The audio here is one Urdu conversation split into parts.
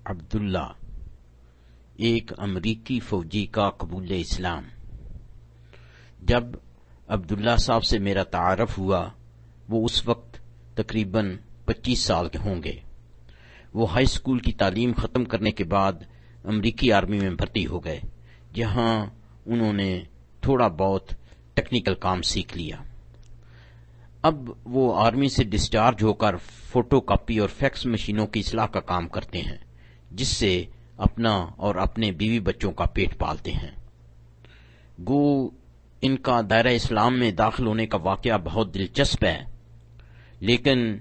عبداللہ، ایک امریکی فوجی کا قبول اسلام۔ جب عبداللہ صاحب سے میرا تعارف ہوا وہ اس وقت تقریباً 25 سال کے ہوں گے۔ وہ ہائی اسکول کی تعلیم ختم کرنے کے بعد امریکی آرمی میں بھرتی ہو گئے، جہاں انہوں نے تھوڑا بہت ٹیکنیکل کام سیکھ لیا۔ اب وہ آرمی سے ڈسچارج ہو کر فوٹو کاپی اور فیکس مشینوں کی اصلاح کا کام کرتے ہیں، جس سے اپنا اور اپنے بیوی بچوں کا پیٹ پالتے ہیں۔ گو ان کا دائرہ اسلام میں داخل ہونے کا واقعہ بہت دلچسپ ہے، لیکن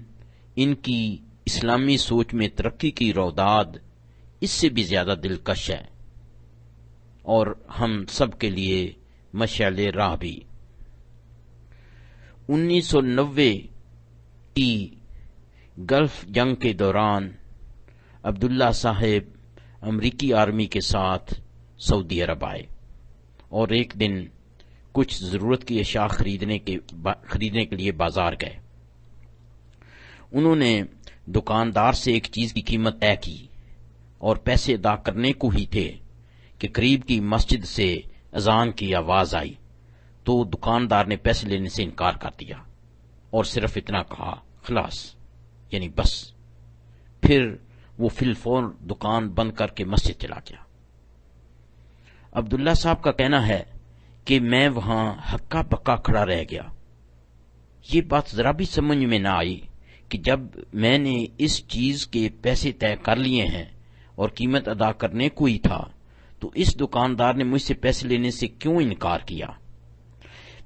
ان کی اسلامی سوچ میں ترقی کی روداد اس سے بھی زیادہ دلکش ہے، اور ہم سب کے لیے مشعل راہ بھی۔ 1990 کی گلف جنگ کے دوران عبداللہ صاحب امریکی آرمی کے ساتھ سعودی عرب آئے اور ایک دن کچھ ضرورت کی اشیاء خریدنے کے لیے بازار گئے۔ انہوں نے دکاندار سے ایک چیز کی قیمت طے کی اور پیسے ادا کرنے کو ہی تھے کہ قریب کی مسجد سے اذان کی آواز آئی، تو دکاندار نے پیسے لینے سے انکار کر دیا اور صرف اتنا کہا، خلاص، یعنی بس۔ پھر وہ فی الفور دکان بند کر کے مسجد چلا گیا۔ عبداللہ صاحب کا کہنا ہے کہ میں وہاں ہکا بکا کھڑا رہ گیا۔ یہ بات ذرا بھی سمجھ میں نہ آئی کہ جب میں نے اس چیز کے پیسے طے کر لیے ہیں اور قیمت ادا کرنے کو ہی تھا، تو اس دکاندار نے مجھ سے پیسے لینے سے کیوں انکار کیا؟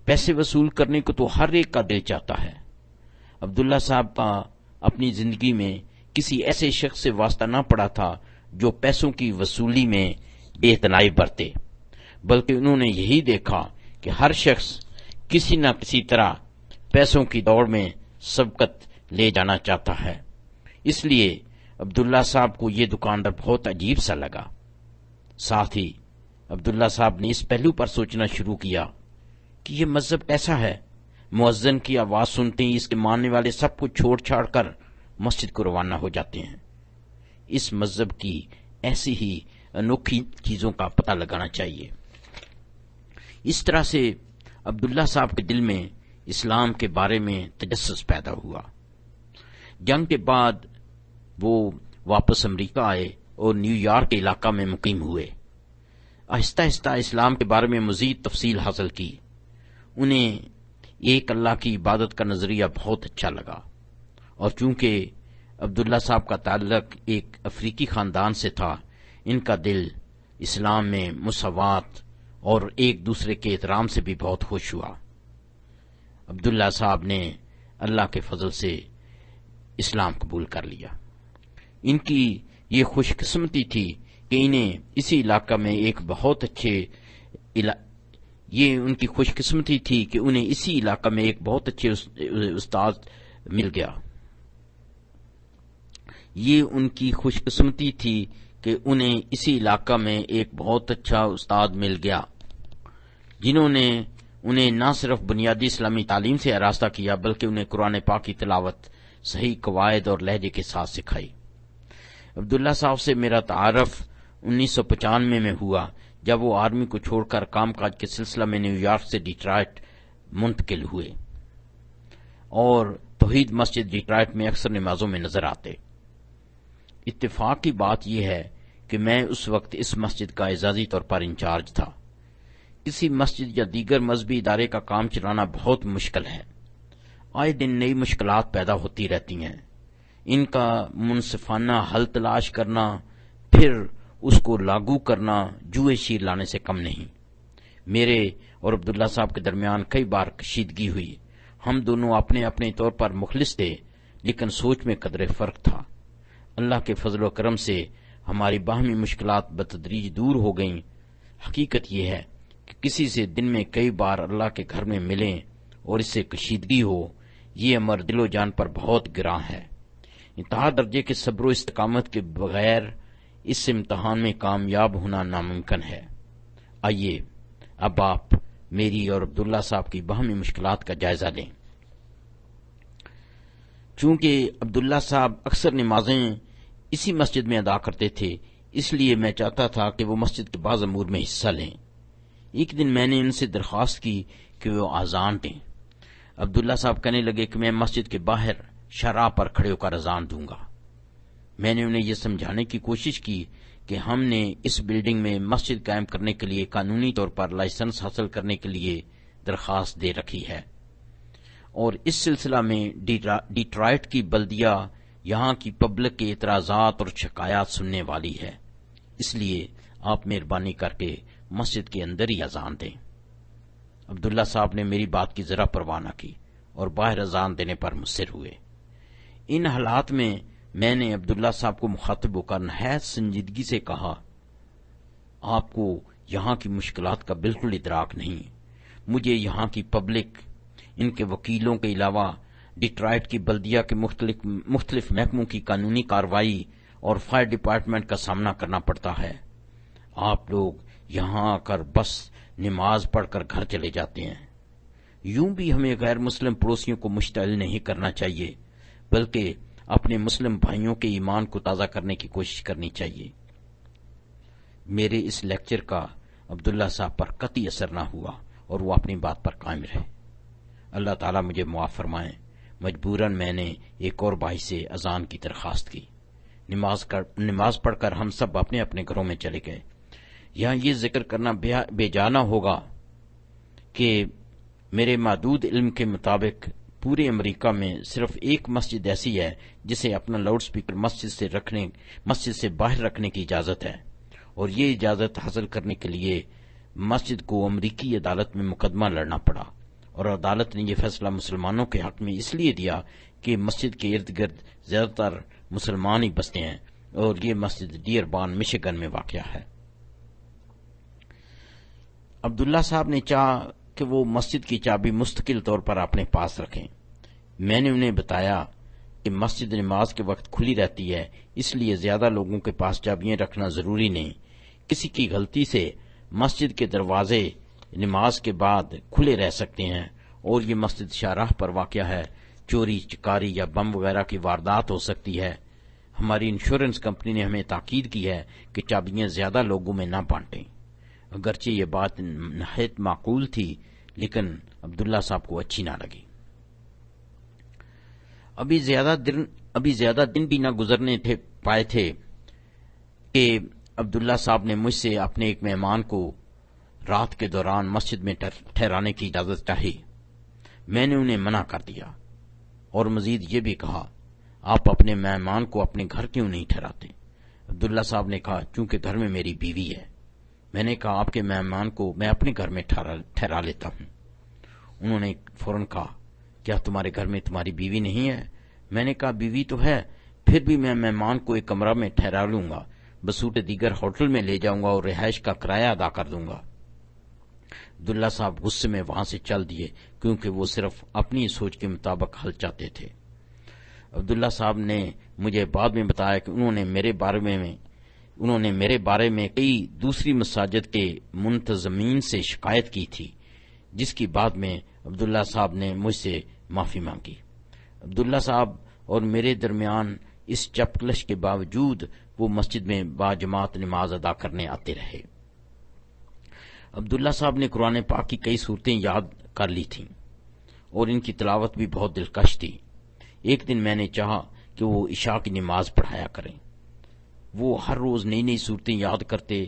پیسے وصول کرنے کو تو ہر ایک کا دل چاہتا ہے۔ عبداللہ صاحب کا اپنی زندگی میں کسی ایسے شخص سے واسطہ نہ پڑا تھا جو پیسوں کی وصولی میں بے اعتنائی برتے، بلکہ انہوں نے یہی دیکھا کہ ہر شخص کسی نہ کسی طرح پیسوں کی دوڑ میں سبقت لے جانا چاہتا ہے۔ اس لیے عبداللہ صاحب کو یہ دکاندار بہت عجیب سا لگا۔ ساتھ ہی عبداللہ صاحب نے اس پہلو پر سوچنا شروع کیا کہ یہ مذہب کیسا ہے؟ مؤذن کی آواز سنتے ہی اس کے ماننے والے سب کچھ چھوڑ چھاڑ کر مسجد کو روانہ ہو جاتے ہیں۔ اس مذہب کی ایسی ہی انوکھی چیزوں کا پتہ لگانا چاہیے۔ اس طرح سے عبداللہ صاحب کے دل میں اسلام کے بارے میں تجسس پیدا ہوا۔ جنگ کے بعد وہ واپس امریکہ آئے اور نیو یارک کے علاقہ میں مقیم ہوئے۔ آہستہ آہستہ اسلام کے بارے میں مزید تفصیل حاصل کی۔ انہیں ایک اللہ کی عبادت کا نظریہ بہت اچھا لگا، اور چونکہ عبداللہ صاحب کا تعلق ایک افریقی خاندان سے تھا، ان کا دل اسلام میں مساوات اور ایک دوسرے کے احترام سے بھی بہت خوش ہوا۔ عبداللہ صاحب نے اللہ کے فضل سے اسلام قبول کر لیا۔ ان کی یہ خوش قسمتی تھی کہ انہیں اسی علاقہ میں ایک بہت اچھے استاد مل گیا۔ یہ ان کی خوش قسمتی تھی کہ انہیں اسی علاقہ میں ایک بہت اچھا استاد مل گیا، جنہوں نے انہیں نہ صرف بنیادی اسلامی تعلیم سے آراستہ کیا، بلکہ انہیں قرآن پاک کی تلاوت صحیح قواعد اور لہجے کے ساتھ سکھائی۔ عبداللہ صاحب سے میرا تعارف 1995 میں ہوا، جب وہ آرمی کو چھوڑ کر کام کاج کے سلسلہ میں نیو یارک سے ڈیٹرائٹ منتقل ہوئے، اور توحید مسجد ڈیٹرائٹ میں اکثر نمازوں میں نظر آتے۔ اتفاق کی بات یہ ہے کہ میں اس وقت اس مسجد کا اعزازی طور پر انچارج تھا۔ کسی مسجد یا دیگر مذہبی ادارے کا کام چلانا بہت مشکل ہے۔ آئے دن نئی مشکلات پیدا ہوتی رہتی ہیں۔ ان کا منصفانہ حل تلاش کرنا، پھر اس کو لاگو کرنا جوئے شیر لانے سے کم نہیں۔ میرے اور عبداللہ صاحب کے درمیان کئی بار کشیدگی ہوئی۔ ہم دونوں اپنے اپنے طور پر مخلص تھے، لیکن سوچ میں قدرے فرق تھا۔ اللہ کے فضل و کرم سے ہماری باہمی مشکلات بتدریج دور ہو گئیں۔ حقیقت یہ ہے کہ کسی سے دن میں کئی بار اللہ کے گھر میں ملیں اور اس سے کشیدگی ہو، یہ امر دل و جان پر بہت گراں ہے۔ انتہا درجے کے صبر و استقامت کے بغیر اس امتحان میں کامیاب ہونا ناممکن ہے۔ آئیے اب آپ میری اور عبداللہ صاحب کی باہمی مشکلات کا جائزہ لیں۔ چونکہ عبداللہ صاحب اکثر نمازیں اسی مسجد میں ادا کرتے تھے، اس لیے میں چاہتا تھا کہ وہ مسجد کے بعض امور میں حصہ لیں۔ ایک دن میں نے ان سے درخواست کی کہ وہ اذان دیں۔ عبداللہ صاحب کہنے لگے کہ میں مسجد کے باہر شارع پر کھڑے ہو کر اذان دوں گا۔ میں نے انہیں یہ سمجھانے کی کوشش کی کہ ہم نے اس بلڈنگ میں مسجد قائم کرنے کے لیے قانونی طور پر لائسنس حاصل کرنے کے لیے درخواست دے رکھی ہے، اور اس سلسلہ میں ڈیٹرائٹ کی بلدیہ یہاں کی پبلک کے اعتراضات اور شکایات سننے والی ہے، اس لیے آپ مہربانی کر کے مسجد کے اندر ہی اذان دیں۔ عبداللہ صاحب نے میری بات کی ذرا پرواہ نہ کی اور باہر اذان دینے پر مصر ہوئے۔ ان حالات میں نے عبداللہ صاحب کو مخاطب ہو کر نہایت سنجیدگی سے کہا، آپ کو یہاں کی مشکلات کا بالکل ادراک نہیں۔ مجھے یہاں کی پبلک، ان کے وکیلوں کے علاوہ ڈیٹرائٹ کی بلدیہ کے مختلف محکموں کی قانونی کارروائی اور فائر ڈپارٹمنٹ کا سامنا کرنا پڑتا ہے۔ آپ لوگ یہاں آ کر بس نماز پڑھ کر گھر چلے جاتے ہیں۔ یوں بھی ہمیں غیر مسلم پڑوسیوں کو مشتعل نہیں کرنا چاہیے، بلکہ اپنے مسلم بھائیوں کے ایمان کو تازہ کرنے کی کوشش کرنی چاہیے۔ میرے اس لیکچر کا عبداللہ صاحب پر قطعی اثر نہ ہوا اور وہ اپنی بات پر قائم رہے۔ اللہ تعالیٰ مجھے معاف فرمائے۔ مجبوراً میں نے ایک اور بھائی سے اذان کی درخواست کی۔ نماز پڑھ کر ہم سب اپنے اپنے گھروں میں چلے گئے۔ یہاں یہ ذکر کرنا بے جانا ہوگا کہ میرے محدود علم کے مطابق پورے امریکہ میں صرف ایک مسجد ایسی ہے جسے اپنا لاؤڈ سپیکر مسجد سے باہر رکھنے کی اجازت ہے، اور یہ اجازت حاصل کرنے کے لیے مسجد کو امریکی عدالت میں مقدمہ لڑنا پڑا، اور عدالت نے یہ فیصلہ مسلمانوں کے حق میں اس لیے دیا کہ مسجد کے ارد گرد زیادہ تر مسلمان ہی بستے ہیں، اور یہ مسجد ڈیئربان مشیگن میں واقع ہے۔ عبداللہ صاحب نے چاہا کہ وہ مسجد کی چابی مستقل طور پر اپنے پاس رکھیں۔ میں نے انہیں بتایا کہ مسجد نماز کے وقت کھلی رہتی ہے، اس لیے زیادہ لوگوں کے پاس چابیاں رکھنا ضروری نہیں۔ کسی کی غلطی سے مسجد کے دروازے نماز کے بعد کھلے رہ سکتے ہیں، اور یہ مسجد شاہراہ پر واقع ہے، چوری چکاری یا بم وغیرہ کی واردات ہو سکتی ہے۔ ہماری انشورنس کمپنی نے ہمیں تاکید کی ہے کہ چابیاں زیادہ لوگوں میں نہ بانٹیں۔ اگرچہ یہ بات نہایت معقول تھی، لیکن عبداللہ صاحب کو اچھی نہ لگی۔ ابھی زیادہ دن بھی نہ گزرنے پائے تھے کہ عبداللہ صاحب نے مجھ سے اپنے ایک مہمان کو رات کے دوران مسجد میں ٹھہرانے کی اجازت چاہی۔ میں نے انہیں منع کر دیا اور مزید یہ بھی کہا، آپ اپنے مہمان کو اپنے گھر کیوں نہیں ٹھہراتے؟ عبداللہ صاحب نے کہا، چونکہ گھر میں میری بیوی ہے۔ میں نے کہا، آپ کے مہمان کو میں اپنے گھر میں ٹھہرا لیتا ہوں۔ انہوں نے فوراً کہا، کیا تمہارے گھر میں تمہاری بیوی نہیں ہے؟ میں نے کہا، بیوی تو ہے، پھر بھی میں مہمان کو ایک کمرہ میں ٹھہرا لوں گا، بصورت دیگر ہوٹل میں لے جاؤں گا اور رہائش کا کرایہ ادا کر دوں گا۔ عبداللہ صاحب غصے میں وہاں سے چل دیے، کیونکہ وہ صرف اپنی سوچ کے مطابق حل چاہتے تھے۔ عبداللہ صاحب نے مجھے بعد میں بتایا کہ انہوں نے میرے بارے میں کئی دوسری مساجد کے منتظمین سے شکایت کی تھی، جس کی بعد میں عبداللہ صاحب نے مجھ سے معافی مانگی۔ عبداللہ صاحب اور میرے درمیان اس چپکلش کے باوجود وہ مسجد میں باجماعت نماز ادا کرنے آتے رہے۔ عبداللہ صاحب نے قرآن پاک کی کئی صورتیں یاد کر لی تھیں اور ان کی تلاوت بھی بہت دلکش تھی۔ ایک دن میں نے چاہا کہ وہ عشاء کی نماز پڑھایا کریں۔ وہ ہر روز نئی نئی صورتیں یاد کرتے،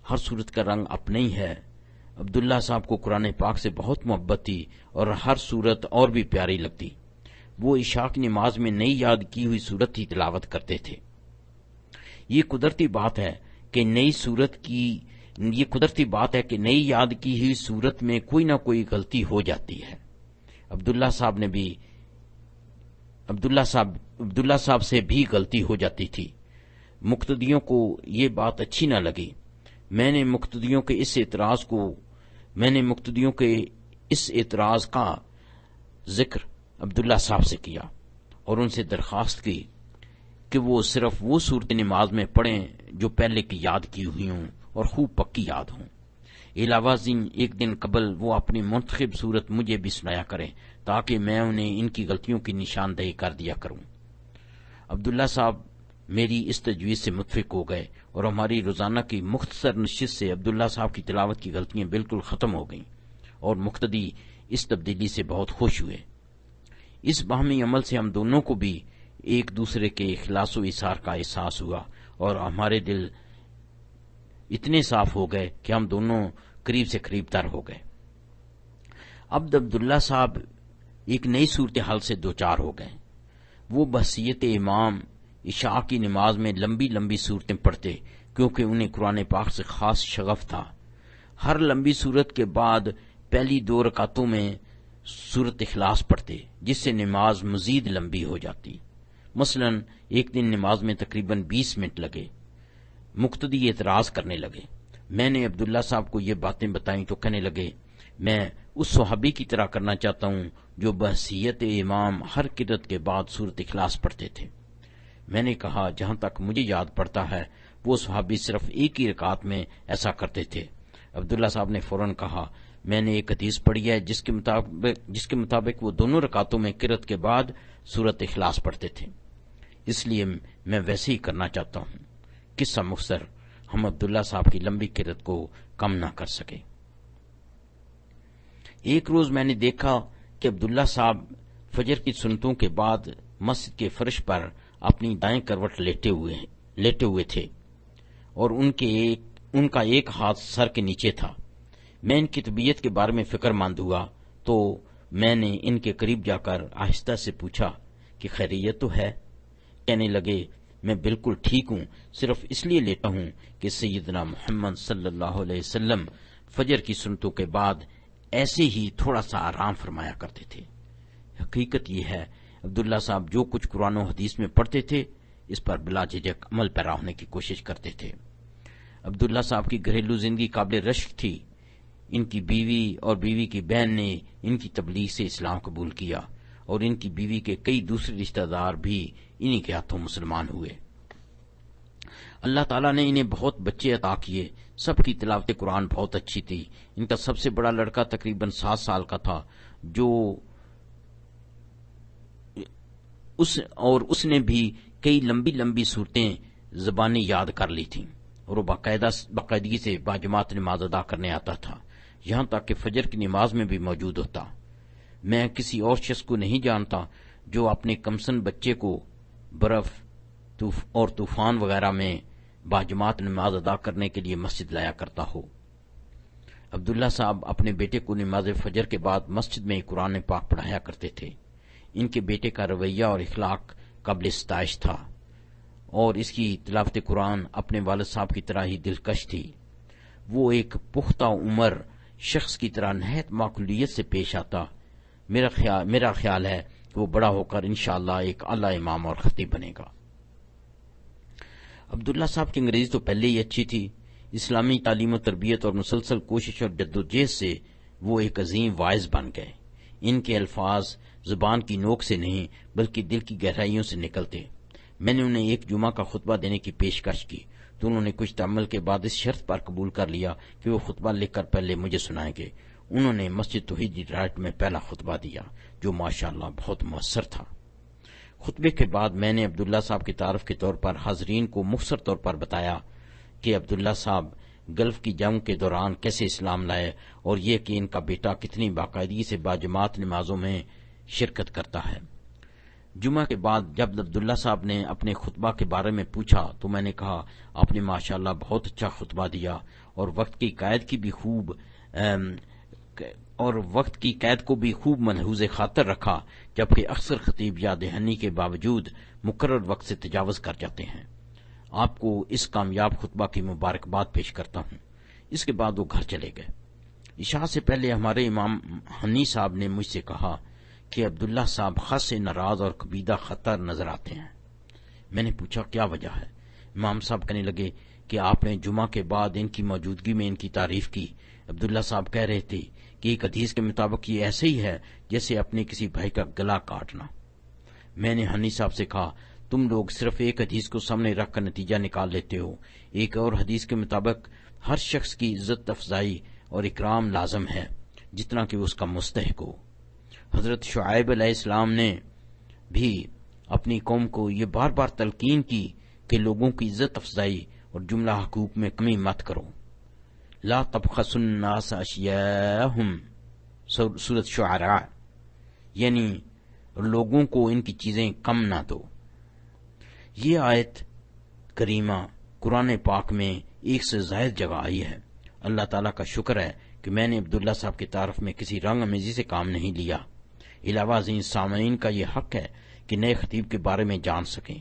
ہر صورت کا رنگ اپنا ہی ہے۔ عبداللہ صاحب کو قرآن پاک سے بہت محبت تھی اور ہر صورت اور بھی پیاری لگتی۔ وہ عشاء کی نماز میں نئی یاد کی ہوئی صورت ہی تلاوت کرتے تھے۔ یہ قدرتی بات ہے کہ نئی یاد کی ہوئی صورت میں کوئی نہ کوئی غلطی ہو جاتی ہے۔ عبداللہ صاحب سے بھی غلطی ہو جاتی تھی۔ مقتدیوں کو یہ بات اچھی نہ لگی۔ میں نے مقتدیوں کے اس اعتراض کا ذکر عبداللہ صاحب سے کیا اور ان سے درخواست کی کہ وہ صرف وہ صورت نماز میں پڑھیں جو پہلے کی یاد کی ہوئی ہوں اور خوب پکی یاد ہوں۔ علاوہ ازیں ایک دن قبل وہ اپنی منتخب صورت مجھے بھی سنایا کریں تاکہ میں انہیں ان کی غلطیوں کی نشاندہی کر دیا کروں۔ عبداللہ صاحب میری اس تجویز سے متفق ہو گئے اور ہماری روزانہ کی مختصر نشست سے عبداللہ صاحب کی تلاوت کی غلطیاں بالکل ختم ہو گئیں اور مقتدی اس تبدیلی سے بہت خوش ہوئے۔ اس باہمی عمل سے ہم دونوں کو بھی ایک دوسرے کے اخلاص و ایثار کا احساس ہوا اور ہمارے دل اتنے صاف ہو گئے کہ ہم دونوں قریب سے قریب تر ہو گئے۔ اب عبداللہ صاحب ایک نئی صورتحال سے دوچار ہو گئے۔ وہ بحیثیت امام عشاء کی نماز میں لمبی لمبی صورتیں پڑھتے کیونکہ انہیں قرآن پاک سے خاص شغف تھا۔ ہر لمبی صورت کے بعد پہلی 2 رکعتوں میں سورت اخلاص پڑھتے جس سے نماز مزید لمبی ہو جاتی۔ مثلا ایک دن نماز میں تقریباً 20 منٹ لگے۔ مقتدی اعتراض کرنے لگے۔ میں نے عبداللہ صاحب کو یہ باتیں بتائیں تو کہنے لگے میں اس صحابی کی طرح کرنا چاہتا ہوں جو بحیثیت امام ہر قرات کے بعد سورت اخلاص پڑھتے تھے۔ میں نے کہا جہاں تک مجھے یاد پڑتا ہے وہ صحابی صرف ایک ہی رکعت میں ایسا کرتے تھے۔ عبداللہ صاحب نے فوراً کہا میں نے ایک حدیث پڑھی ہے جس کے مطابق وہ دونوں رکعتوں میں قرات کے بعد سورت اخلاص پڑھتے تھے، اس لیے میں ویسے ہی کرنا چاہتا ہوں۔ قصہ مختصر، ہم عبداللہ صاحب کی لمبی قرات کو کم نہ کر سکے۔ ایک روز میں نے دیکھا کہ عبداللہ صاحب فجر کی سنتوں کے بعد مسجد کے فرش پر اپنی دائیں کروٹ لیٹے ہوئے تھے اور ان کا ایک ہاتھ سر کے نیچے تھا۔ میں ان کی طبیعت کے بارے میں فکر مند ہوا تو میں نے ان کے قریب جا کر آہستہ سے پوچھا کہ خیریت تو ہے؟ کہنے لگے میں بالکل ٹھیک ہوں، صرف اس لیے لیتا ہوں کہ سیدنا محمد صلی اللہ علیہ وسلم فجر کی سنتوں کے بعد ایسے ہی تھوڑا سا آرام فرمایا کرتے تھے۔ حقیقت یہ ہے عبداللہ صاحب جو کچھ قرآن و حدیث میں پڑھتے تھے اس پر بلا جھجک عمل پیرا ہونے کی کوشش کرتے تھے۔ عبداللہ صاحب کی گھریلو زندگی قابل رشک تھی۔ ان کی بیوی اور بیوی کی بہن نے ان کی تبلیغ سے اسلام قبول کیا اور ان کی بیوی کے کئی دوسرے رشتہ دار بھی انہی کے ہاتھوں مسلمان ہوئے۔ اللہ تعالیٰ نے انہیں بہت بچے عطا کیے، سب کی تلاوت قرآن بہت اچھی تھی۔ ان کا سب سے بڑا لڑکا تقریباً 7 سال کا تھا اس نے بھی کئی لمبی لمبی صورتیں زبانی یاد کر لی تھیں اور وہ باقاعدگی سے باجماعت نماز ادا کرنے آتا تھا، یہاں تک کہ فجر کی نماز میں بھی موجود ہوتا۔ میں کسی اور شخص کو نہیں جانتا جو اپنے کمسن بچے کو برف اور طوفان وغیرہ میں باجماعت نماز ادا کرنے کے لیے مسجد لایا کرتا ہو۔ عبداللہ صاحب اپنے بیٹے کو نماز فجر کے بعد مسجد میں قرآن پاک پڑھایا کرتے تھے۔ ان کے بیٹے کا رویہ اور اخلاق قابل ستائش تھا اور اس کی تلاوت قرآن اپنے والد صاحب کی طرح ہی دلکش تھی۔ وہ ایک پختہ عمر شخص کی طرح نہایت معقولیت سے پیش آتا۔ میرا خیال ہے کہ وہ بڑا ہو کر انشاءاللہ ایک اعلی امام اور خطیب بنے گا۔ عبداللہ صاحب کی انگریزی تو پہلے ہی اچھی تھی۔ اسلامی تعلیم و تربیت اور مسلسل کوشش اور جدوجہد سے وہ ایک عظیم واعظ بن گئے۔ ان کے الفاظ زبان کی نوک سے نہیں بلکہ دل کی گہرائیوں سے نکلتے۔ میں نے انہیں ایک جمعہ کا خطبہ دینے کی پیشکش کی تو انہوں نے کچھ تعمل کے بعد اس شرط پر قبول کر لیا کہ وہ خطبہ لکھ کر پہلے مجھے سنائیں گے۔ انہوں نے مسجد توحید رائٹ میں پہلا خطبہ دیا جو ماشاءاللہ بہت مؤثر تھا۔ خطبے کے بعد میں نے عبداللہ صاحب کی تعارف کے طور پر حاضرین کو مختصر طور پر بتایا کہ عبداللہ صاحب گلف کی جنگ کے دوران کیسے اسلام لائے اور یہ کہ ان کا بیٹا کتنی باقاعدگی سے باجماعت نمازوں میں شرکت کرتا ہے۔ جمعہ کے بعد جب عبداللہ صاحب نے اپنے خطبہ کے بارے میں پوچھا تو میں نے کہا آپ نے ماشاءاللہ بہت اچھا خطبہ دیا اور وقت کی قید کو بھی خوب ملحوظ خاطر رکھا، جبکہ اکثر خطیب یا دہانی کے باوجود مقرر وقت سے تجاوز کر جاتے ہیں۔ آپ کو اس کامیاب خطبہ کی مبارکباد پیش کرتا ہوں۔ اس کے بعد وہ گھر چلے گئے۔ عشاء سے پہلے ہمارے امام حنی صاحب نے مجھ سے کہا کہ عبداللہ صاحب خاصے ناراض اور کبیدہ خطر نظر آتے ہیں۔ میں نے پوچھا کیا وجہ ہے؟ امام صاحب کہنے لگے کہ آپ نے جمعہ کے بعد ان کی موجودگی میں ان کی تعریف کی۔ عبداللہ صاحب کہہ رہے تھے کہ ایک حدیث کے مطابق یہ ایسے ہی ہے جیسے اپنے کسی بھائی کا گلا کاٹنا۔ میں نے حنی صاحب سے کہا تم لوگ صرف ایک حدیث کو سامنے رکھ کر نتیجہ نکال لیتے ہو۔ ایک اور حدیث کے مطابق ہر شخص کی عزت افزائی اور اکرام لازم ہے جتنا کہ اس کا مستحق ہو۔ حضرت شعیب علیہ السلام نے بھی اپنی قوم کو یہ بار بار تلقین کی کہ لوگوں کی عزت افزائی اور جملہ حقوق میں کمی مت کرو۔ لا تبخسوا الناس اشیاءہم، سورۃ شعراء، یعنی لوگوں کو ان کی چیزیں کم نہ دو۔ یہ آیت کریمہ قرآن پاک میں ایک سے زائد جگہ آئی ہے۔ اللہ تعالیٰ کا شکر ہے کہ میں نے عبداللہ صاحب کی تعارف میں کسی رنگ آمیزی سے کام نہیں لیا۔ علاوہ ازیں سامعین کا یہ حق ہے کہ نئے خطیب کے بارے میں جان سکیں۔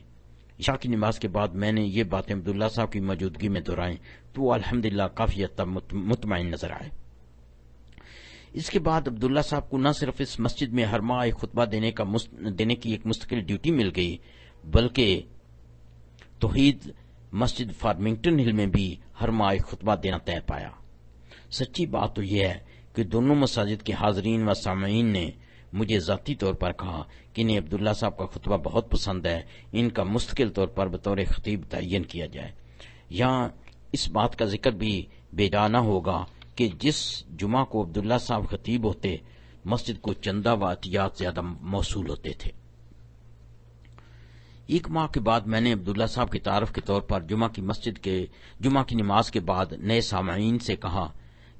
عشاء کی نماز کے بعد میں نے یہ باتیں عبداللہ صاحب کی موجودگی میں دہرائیں تو وہ الحمدللہ کافی حد تک مطمئن نظر آئے۔ اس کے بعد عبداللہ صاحب کو نہ صرف اس مسجد میں ہر ماہ ایک خطبہ دینے کی ایک مستقل ڈیوٹی مل گئی، بلکہ توحید مسجد فارمنگٹن ہل میں بھی ہر ماہ ایک خطبہ دینا طے پایا۔ سچی بات تو یہ ہے کہ دونوں مساجد کے حاضرین و سامعین نے مجھے ذاتی طور پر کہا کہ انہیں عبداللہ صاحب کا خطبہ بہت پسند ہے، ان کا مستقل طور پر بطور خطیب تعین کیا جائے۔ یہاں اس بات کا ذکر بھی بے جا نہ ہوگا کہ جس جمعہ کو عبداللہ صاحب خطیب ہوتے، مسجد کو چندہ و عطیات زیادہ موصول ہوتے تھے۔ ایک ماہ کے بعد میں نے عبداللہ صاحب کی تعارف کے طور پر جمعہ کی نماز کے بعد نئے سامعین سے کہا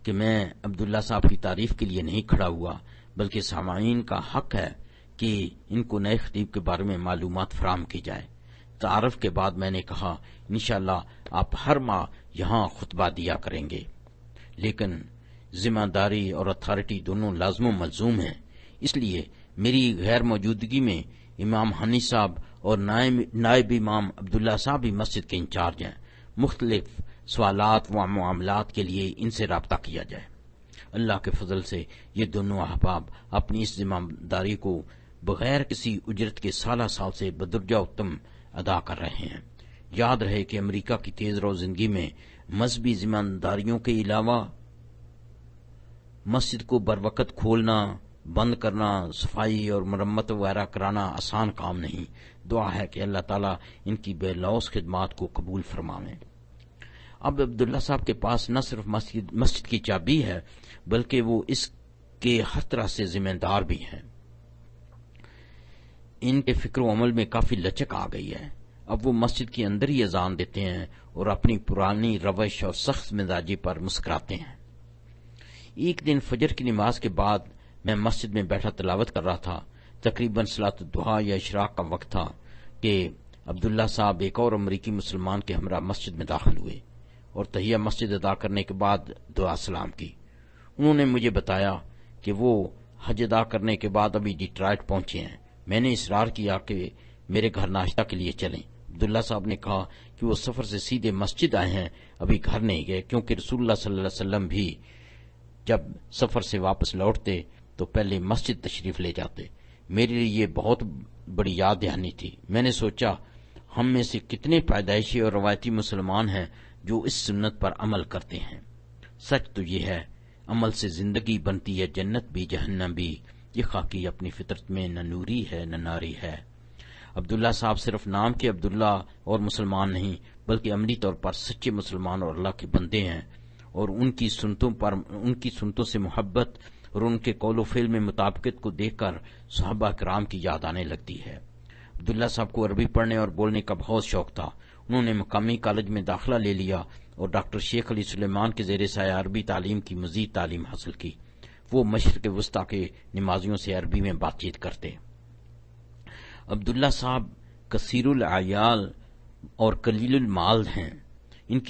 کہ میں عبداللہ صاحب کی تعریف کے لیے نہیں کھڑا ہوا، بلکہ سامعین کا حق ہے کہ ان کو نئے خطیب کے بارے میں معلومات فراہم کی جائے۔ تعارف کے بعد میں نے کہا انشاءاللہ آپ ہر ماہ یہاں خطبہ دیا کریں گے، لیکن ذمہ داری اور اتھارٹی دونوں لازم و ملزوم ہیں، اس لیے میری غیر موجودگی میں امام حنی صاحب اور نائب امام عبداللہ صاحب بھی مسجد کے انچارج ہیں۔ مختلف سوالات و معاملات کے لیے ان سے رابطہ کیا جائے۔ اللہ کے فضل سے یہ دونوں احباب اپنی اس ذمہ داری کو بغیر کسی اجرت کے سالہ سال سے بدرجہ اتم ادا کر رہے ہیں۔ یاد رہے کہ امریکہ کی تیز رو زندگی میں مذہبی ذمہ داریوں کے علاوہ مسجد کو بروقت کھولنا، بند کرنا، صفائی اور مرمت وغیرہ کرانا آسان کام نہیں۔ دعا ہے کہ اللہ تعالیٰ ان کی بے لوث خدمات کو قبول فرمائے۔ اب عبداللہ صاحب کے پاس نہ صرف مسجد کی چابی ہے، بلکہ وہ اس کے ہر طرح سے ذمہ دار بھی ہیں۔ ان کے فکر و عمل میں کافی لچک آ گئی ہے۔ اب وہ مسجد کے اندر ہی اذان دیتے ہیں اور اپنی پرانی روش اور سخت مزاجی پر مسکراتے ہیں۔ ایک دن فجر کی نماز کے بعد میں مسجد میں بیٹھا تلاوت کر رہا تھا۔ تقریباً صلاۃ الضحیٰ یا اشراق کا وقت تھا کہ عبداللہ صاحب ایک اور امریکی مسلمان کے ہمراہ مسجد میں داخل ہوئے اور تحیہ مسجد ادا کرنے کے بعد دعا سلام کی۔ انہوں نے مجھے بتایا کہ وہ حج ادا کرنے کے بعد ابھی ڈیٹرائٹ پہنچے ہیں۔ میں نے اصرار کیا کہ میرے گھر ناشتہ کے لیے چلیں۔ عبداللہ صاحب نے کہا کہ وہ سفر سے سیدھے مسجد آئے ہیں، ابھی گھر نہیں گئے، کیونکہ رسول اللہ صلی اللہ علیہ وسلم بھی جب سفر سے واپس لوٹتے تو پہلے مسجد تشریف لے جاتے۔ میرے لیے یہ بہت بڑی یاد دہانی تھی۔ میں نے سوچا ہم میں سے کتنے پیدائشی اور روایتی مسلمان ہیں جو اس سنت پر عمل کرتے ہیں۔ سچ تو یہ ہے، عمل سے زندگی بنتی ہے جنت بھی جہنم بھی، یہ خاکی اپنی فطرت میں نہ نوری ہے نہ ناری ہے۔ عبداللہ صاحب صرف نام کے عبداللہ اور مسلمان نہیں، بلکہ عملی طور پر سچے مسلمان اور اللہ کے بندے ہیں، اور ان کی سنتوں سے محبت اور ان کے قول و فعل میں مطابقت کو دیکھ کر صحابہ کرام کی یاد آنے لگتی ہے۔ عبداللہ صاحب کو عربی پڑھنے اور بولنے کا بہت شوق تھا۔ انہوں نے مقامی کالج میں داخلہ لے لیا اور ڈاکٹر شیخ علی سلیمان کے زیر سایہ عربی تعلیم کی مزید تعلیم حاصل کی۔ وہ مشرق وسطیٰ کے نمازیوں سے عربی میں بات چیت کرتے۔ عبداللہ صاحب کثیر العیال اور قلیل المال ہیں۔ ان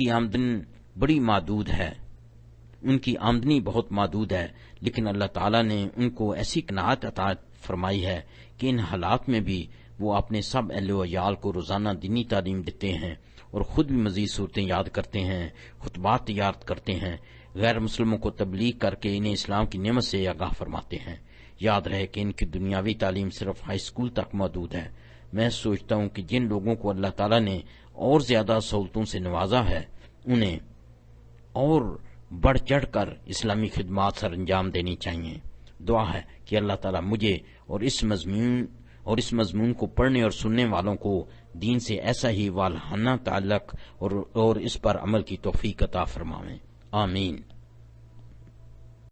کی آمدنی بہت محدود ہے، لیکن اللہ تعالیٰ نے ان کو ایسی قناعت عطا فرمائی ہے کہ ان حالات میں بھی وہ اپنے سب اہل و عیال کو روزانہ دینی تعلیم دیتے ہیں اور خود بھی مزید صورتیں یاد کرتے ہیں، خطبات تیار کرتے ہیں، غیر مسلموں کو تبلیغ کر کے انہیں اسلام کی نعمت سے آگاہ فرماتے ہیں۔ یاد رہے کہ ان کی دنیاوی تعلیم صرف ہائی اسکول تک محدود ہے۔ میں سوچتا ہوں کہ جن لوگوں کو اللہ تعالیٰ نے اور زیادہ سہولتوں سے نوازا ہے، انہیں اور بڑھ چڑھ کر اسلامی خدمات سر انجام دینی چاہیے۔ دعا ہے کہ اللہ تعالیٰ مجھے اور اس مضمون کو پڑھنے اور سننے والوں کو دین سے ایسا ہی والہانہ تعلق اور اس پر عمل کی توفیق عطا فرمائے۔ آمین۔